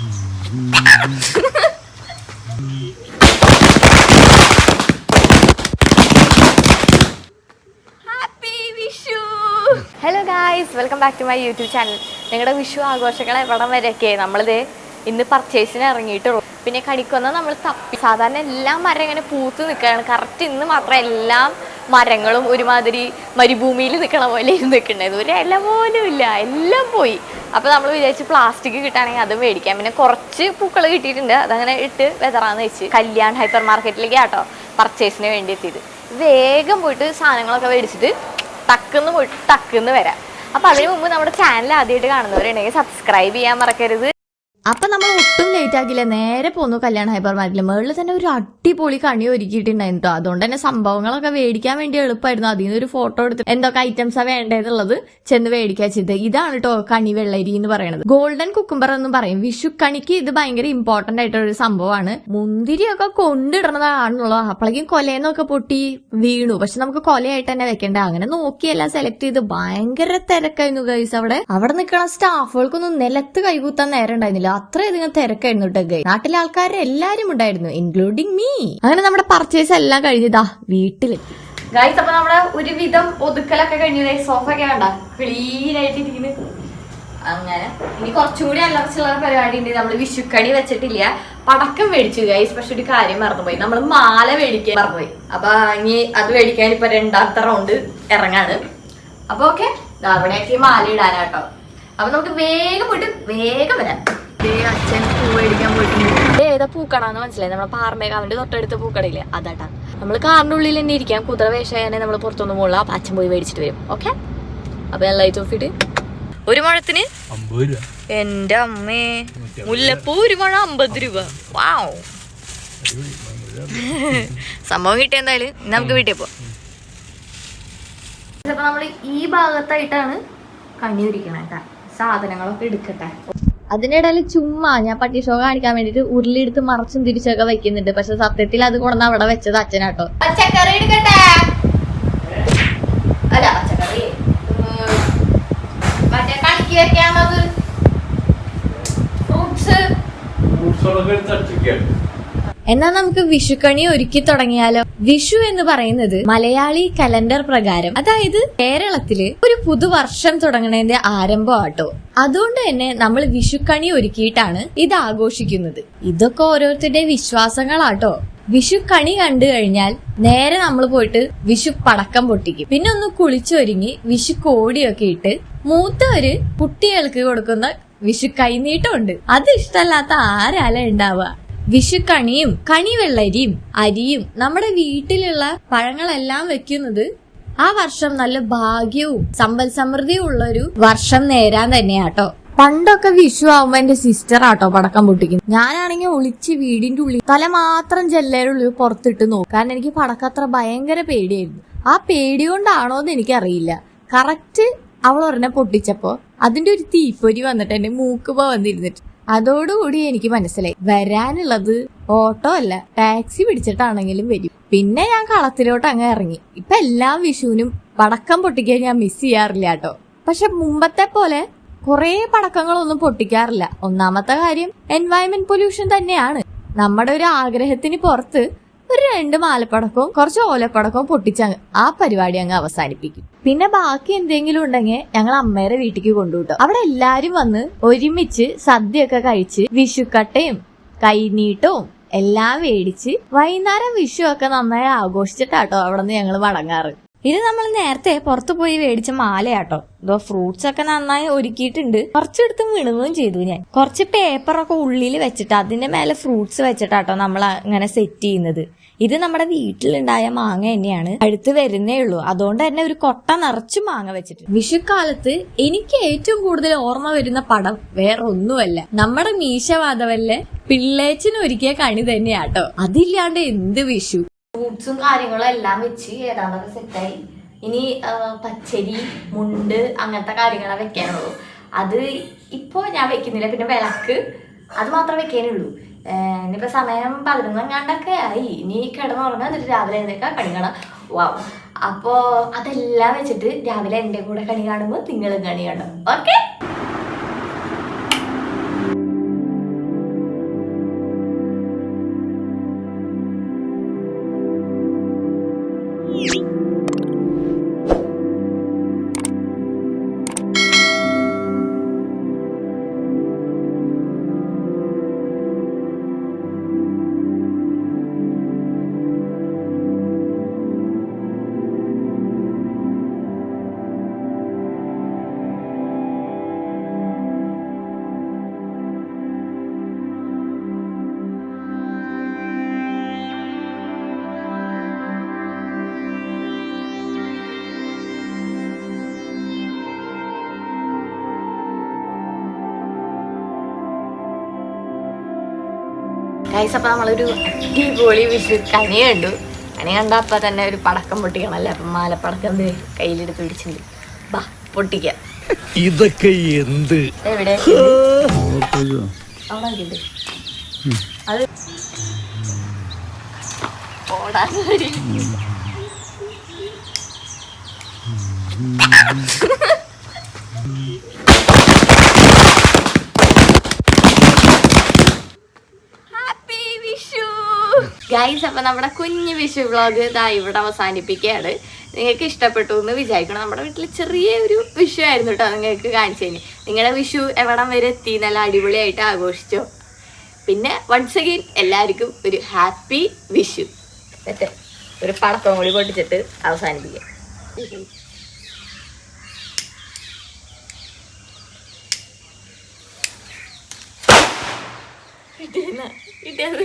Hello guys, welcome back to my YouTube channel. നിങ്ങളുടെ വിഷു ആഘോഷങ്ങൾ എവിടം വരെയൊക്കെ നമ്മളിത് ഇന്ന് പർച്ചേസിന് ഇറങ്ങിയിട്ടുള്ളൂ. പിന്നെ കണിക്കൊന്ന നമ്മൾ തപ്പി. സാധാരണ എല്ലാ മരം ഇങ്ങനെ പൂത്ത് നിൽക്കുകയാണ്. കറക്റ്റ് ഇന്ന് മാത്രം എല്ലാ മരങ്ങളും ഒരുമാതിരി മരുഭൂമിയിൽ നിൽക്കണ പോലെ നിൽക്കണത്. ഒരു ഇല പോലും ഇല്ല, എല്ലാം പോയി. അപ്പോൾ നമ്മൾ വിചാരിച്ച് പ്ലാസ്റ്റിക് കിട്ടുകയാണെങ്കിൽ അത് മേടിക്കാം. പിന്നെ കുറച്ച് പൂക്കൾ കിട്ടിയിട്ടുണ്ട്, അതങ്ങനെ ഇട്ട് വെതറാന്ന് വെച്ച് കല്യാൺ ഹൈപ്പർ മാർക്കറ്റിലേക്ക് ആട്ടോ പർച്ചേസിന് വേണ്ടി എത്തിയത്. വേഗം പോയിട്ട് സാധനങ്ങളൊക്കെ മേടിച്ചിട്ട് ടക്കുന്ന് വരാം. അപ്പൊ അതിനു മുമ്പ് നമ്മുടെ ചാനൽ ആദ്യമായിട്ട് കാണുന്നവരുണ്ടെങ്കിൽ സബ്സ്ക്രൈബ് ചെയ്യാൻ മറക്കരുത്. അപ്പൊ നമ്മൾ ഒട്ടും ലേറ്റ് ആക്കില്ല, നേരെ പോന്നു കല്യാൺ ഹൈപ്പർ മാർക്കറ്റിൽ. മുകളിൽ തന്നെ ഒരു അടിപൊളി കണി ഒരുക്കിയിട്ടുണ്ടായിരുന്നു. അതുകൊണ്ട് തന്നെ സംഭവങ്ങളൊക്കെ മേടിക്കാൻ വേണ്ടി എളുപ്പമായിരുന്നു. അതിൽ നിന്ന് ഒരു ഫോട്ടോ എടുത്ത് എന്തൊക്കെ ഐറ്റംസാ വേണ്ടതുള്ളത് ചെന്ന് മേടിക്കാൻ ചെയ്തത്. ഇതാണ് കേട്ടോ കണി വെള്ളരി എന്ന് പറയുന്നത്. ഗോൾഡൻ കുക്കുംബർ എന്നും പറയും. വിഷു കണിക്ക് ഇത് ഭയങ്കര ഇമ്പോർട്ടന്റ് ആയിട്ടുള്ള ഒരു സംഭവമാണ്. മുന്തിരിയൊക്കെ കൊണ്ടിടണതാണല്ലോ. അപ്പോഴേക്കും കൊലേന്നൊക്കെ പൊട്ടി വീണു. പക്ഷെ നമുക്ക് കൊലയായിട്ട് തന്നെ വെക്കണ്ട. അങ്ങനെ നോക്കിയെല്ലാം സെലക്ട് ചെയ്ത് ഭയങ്കര തിരക്കായിരുന്നു ഗൈസ്. അവിടെ നിൽക്കുന്ന സ്റ്റാഫുകൾക്കൊന്നും നിലത്ത് കൈകൂത്താൻ നേരം ഉണ്ടായിരുന്നില്ല. അത്രയധികം തിരക്കായിരുന്നു കേട്ടോ. നാട്ടിലെ ആൾക്കാരെല്ലാരും ഉണ്ടായിരുന്നു, ഇൻക്ലൂഡിങ് മീ. അങ്ങനെ നമ്മുടെ പർച്ചേസ് എല്ലാം കഴിഞ്ഞതാ വീട്ടിലെത്തി ഗൈസ്. അപ്പൊ നമ്മുടെ ഒരുവിധം ഒതുക്കലൊക്കെ കഴിഞ്ഞു. സോഫ ഒക്കെ വേണ്ട ക്ലീൻ ആയിട്ട് ഇരിക്കുന്നു. അങ്ങനെ ഇനി കുറച്ചും കൂടി അല്ലറച്ചുള്ള പരിപാടി ഉണ്ട്. നമ്മള് വിഷുക്കണി വെച്ചിട്ടില്ല, പടക്കം മേടിച്ചു ഗൈസ്. പക്ഷെ ഒരു കാര്യം മറന്നുപോയി, നമ്മള് മാല മേടിക്കാൻ മറന്നുപോയി. അപ്പൊ ഇനി അത് മേടിക്കാൻ ഇപ്പൊ രണ്ടാമത്തെ റൗണ്ട് ഇറങ്ങാണ്. അപ്പൊ ഓക്കെ, അവിടെയൊക്കെ മാല ഇടാനാട്ടോ. അപ്പൊ നമുക്ക് വേഗം പോയിട്ട് വേഗം വരാം. അച്ഛൻ പൂ മേടിക്കാൻ പോയിട്ടുണ്ട്. ഏതാ പൂക്കടാന്ന് മനസ്സിലായി. നമ്മളെ പാർമേകാവിന്റെ തൊട്ടടുത്ത് പൂക്കടയില്ലേ, അതാട്ടാ. നമ്മള് കാറിന്റെ ഉള്ളിൽ തന്നെ ഇരിക്കാം. കുതിര വേഷാനെ നമ്മൾ പുറത്തൊന്നും പോകില്ല. അപ്പൊ അച്ഛൻ പോയി മേടിച്ചിട്ട് വരും. ഓക്കെ, അപ്പൊ ഞാൻ ലൈറ്റ് ഓഫ് ഇട്ട്. ഒരു മുഴത്തിന് 50 രൂപ. എന്റെ അമ്മേ, മുല്ലപ്പൂ ഒരു മുഴ 50 രൂപ. വാവ്, സംഭവം കിട്ടിയ എന്തായാലും നമുക്ക് വീട്ടിൽ പോവാം. അപ്പൊ നമ്മള് ഈ ഭാഗത്തായിട്ടാണ് കണി ഒരുക്കണേട്ടാ. സാധനങ്ങളൊക്കെ എടുക്കട്ടെ. അതിനിടയിൽ ചുമ്മാ ഞാൻ പട്ടി ഷോ കാണിക്കാൻ വേണ്ടിട്ട് ഉരുളിയെടുത്ത് മറച്ചും തിരിച്ചൊക്കെ വെക്കുന്നുണ്ട്. പക്ഷെ സത്യത്തിൽ അത് കൊണ്ടുവന്ന് അവിടെ വെച്ചത് അച്ഛനാട്ടോ. പച്ചക്കറി എടുക്കട്ടെ. അല്ല പച്ചക്കറി മറ്റേ കണിക്ക് വെക്കാണത്. ഫ്രൂട്ട്സ് എന്നാ നമുക്ക് വിഷുക്കണി ഒരുക്കി തുടങ്ങിയാലോ. വിഷു എന്ന് പറയുന്നത് മലയാളി കലണ്ടർ പ്രകാരം, അതായത് കേരളത്തില് ഒരു പുതുവർഷം തുടങ്ങുന്നതിന്റെ ആരംഭമാട്ടോ. അതുകൊണ്ട് തന്നെ നമ്മൾ വിഷുക്കണി ഒരുക്കിയിട്ടാണ് ഇത് ആഘോഷിക്കുന്നത്. ഇതൊക്കെ ഓരോരുത്തരുടെ വിശ്വാസങ്ങളാട്ടോ. വിഷു കണി കണ്ടു കഴിഞ്ഞാൽ നേരെ നമ്മൾ പോയിട്ട് വിഷു പടക്കം പൊട്ടിക്കും. പിന്നെ ഒന്ന് കുളിച്ചൊരുങ്ങി വിഷു കോടിയൊക്കെ ഇട്ട് മൂത്തവര് കുട്ടികൾക്ക് കൊടുക്കുന്ന വിഷു കൈനീട്ടമുണ്ട്. അത് ഇഷ്ടമല്ലാത്ത ആരാല ഉണ്ടാവുക. വിഷുക്കണിയും കണിവെള്ളരിയും അരിയും നമ്മുടെ വീട്ടിലുള്ള പഴങ്ങളെല്ലാം വെക്കുന്നത് ആ വർഷം നല്ല ഭാഗ്യവും സമ്പൽ സമൃദ്ധിയും ഉള്ളൊരു വർഷം നേരാൻ തന്നെയാട്ടോ. പണ്ടൊക്കെ വിഷു ആവുമ്പോ എന്റെ സിസ്റ്റർ ആട്ടോ പടക്കം പൊട്ടിക്കും. ഞാനാണെങ്കിൽ ഒളിച്ച് വീടിന്റെ ഉള്ളിൽ തല മാത്രം ജെല്ലേരുള്ളിൽ പുറത്തിട്ട് നോക്കും. കാരണം എനിക്ക് പടക്കം അത്ര ഭയങ്കര പേടിയായിരുന്നു. ആ പേടി കൊണ്ടാണോന്ന് എനിക്കറിയില്ല. കറക്റ്റ് അവൾ ഒരെണ്ണം പൊട്ടിച്ചപ്പോ അതിന്റെ ഒരു തീപ്പൊരി വന്നിട്ട് എന്റെ മൂക്കുമ്പോ വന്നിരുന്നിട്ട് അതോടുകൂടി എനിക്ക് മനസ്സിലായി വരാനുള്ളത് ഓട്ടോ അല്ല, ടാക്സി പിടിച്ചിട്ടാണെങ്കിലും വരും. പിന്നെ ഞാൻ കളത്തിലോട്ട് അങ്ങ് ഇറങ്ങി. ഇപ്പൊ എല്ലാ വിഷുവിനും പടക്കം പൊട്ടിക്കാൻ ഞാൻ മിസ് ചെയ്യാറില്ല കേട്ടോ. പക്ഷെ മുമ്പത്തെ പോലെ കുറെ പടക്കങ്ങളൊന്നും പൊട്ടിക്കാറില്ല. ഒന്നാമത്തെ കാര്യം എൻവയൺമെന്റ് പൊല്യൂഷൻ തന്നെയാണ്. നമ്മുടെ ഒരു ആഗ്രഹത്തിന് പുറത്ത് ഒരു 2 മാലപ്പടക്കവും കുറച്ച് ഓലപ്പടക്കവും പൊട്ടിച്ചങ്ങ് ആ പരിപാടി അങ്ങ് അവസാനിപ്പിക്കും. പിന്നെ ബാക്കി എന്തെങ്കിലും ഉണ്ടെങ്കിൽ ഞങ്ങൾ അമ്മയുടെ വീട്ടിലേക്ക് കൊണ്ടുവിട്ടു. അവിടെ എല്ലാരും വന്ന് ഒരുമിച്ച് സദ്യയൊക്കെ കഴിച്ച് വിഷുക്കട്ടയും കൈനീട്ടവും എല്ലാം മേടിച്ച് വൈകുന്നേരം വിഷു ഒക്കെ നന്നായി ആഘോഷിച്ചിട്ടാട്ടോ അവിടെ നിന്ന് ഞങ്ങൾ മടങ്ങാറ്. ഇത് നമ്മൾ നേരത്തെ പുറത്തു പോയി മേടിച്ച മാലയാട്ടോ. ഇതോ ഫ്രൂട്ട്സ് ഒക്കെ നന്നായി ഒരുക്കിയിട്ടുണ്ട്. കുറച്ചെടുത്ത് വീണുകയും ചെയ്തു. ഞാൻ കുറച്ച് പേപ്പറൊക്കെ ഉള്ളിൽ വെച്ചിട്ട് അതിന്റെ മേലെ ഫ്രൂട്ട്സ് വെച്ചിട്ടാട്ടോ നമ്മൾ അങ്ങനെ സെറ്റ് ചെയ്യുന്നത്. ഇത് നമ്മുടെ വീട്ടിലുണ്ടായ മാങ്ങ തന്നെയാണ്. അടുത്ത് വരുന്നേ ഉള്ളൂ. അതുകൊണ്ട് തന്നെ ഒരു കൊട്ട നിറച്ചു മാങ്ങ വെച്ചിട്ട്. വിഷുക്കാലത്ത് എനിക്ക് ഏറ്റവും കൂടുതൽ ഓർമ്മ വരുന്ന പടം വേറെ ഒന്നുമല്ല, നമ്മുടെ മീശവാദവല്ലേ പിള്ളേച്ചിന് ഒരുക്കിയ കണി തന്നെയാട്ടോ. അതില്ലാണ്ട് എന്ത് വിഷു. ഫ്രൂട്ട്സും കാര്യങ്ങളും എല്ലാം വെച്ച് ഏതാണ്ടൊക്കെ സെറ്റായി. ഇനി പച്ചരി, മുണ്ട് അങ്ങനത്തെ കാര്യങ്ങളെ വെക്കാനുള്ളൂ. അത് ഇപ്പോ ഞാൻ വെക്കുന്നില്ല. പിന്നെ വിളക്ക് അത് മാത്രമേ വെക്കാനുള്ളൂ. ഇനിയിപ്പോ സമയം 11 ആയി. ഇനി കിടന്നുറങ്ങാൻ, എന്നിട്ട് രാവിലെ എഴുന്നേൽക്കാൻ കണി കാണാം. വാവ്. അപ്പോ അതെല്ലാം വെച്ചിട്ട് രാവിലെ എന്റെ കൂടെ കണി കാണുമ്പോൾ നിങ്ങളും കണി കാണും. ഓക്കെ. ഗൈസ്, അപ്പൊ നമ്മളൊരു അടിപൊളി വിഷു കണി കണ്ടു. കണി കണ്ട അപ്പൊ തന്നെ ഒരു പടക്കം പൊട്ടിക്കണല്ലേ. അപ്പം മാലപ്പടക്കം കയ്യിലെടുത്ത് പിടിച്ചിട്ടുണ്ട്. ബാ പൊട്ടിക്കാം. ഇതൊക്കെ എന്ത് എവിടെ അത് ഓടാൻ ഗൈസ്, അപ്പൊ നമ്മുടെ കുഞ്ഞു വിഷു വ്ളോഗ് ഇതാ ഇവിടെ അവസാനിപ്പിക്കുകയാണ്. നിങ്ങൾക്ക് ഇഷ്ടപ്പെട്ടു എന്ന് വിചാരിക്കണം. നമ്മുടെ വീട്ടിൽ ചെറിയൊരു വിഷു ആയിരുന്നു കേട്ടോ, നിങ്ങൾക്ക് കാണിച്ചു കഴിഞ്ഞു. നിങ്ങളുടെ വിഷു എവിടം വരെ എത്തി, നല്ല അടിപൊളിയായിട്ട് ആഘോഷിച്ചോ? പിന്നെ വൺസ് അഗെയിൻ എല്ലാവർക്കും ഒരു ഹാപ്പി വിഷു. മറ്റേ ഒരു പടക്കം കൂടി പൊട്ടിച്ചിട്ട് അവസാനിപ്പിക്കാം. കിട്ടിയത്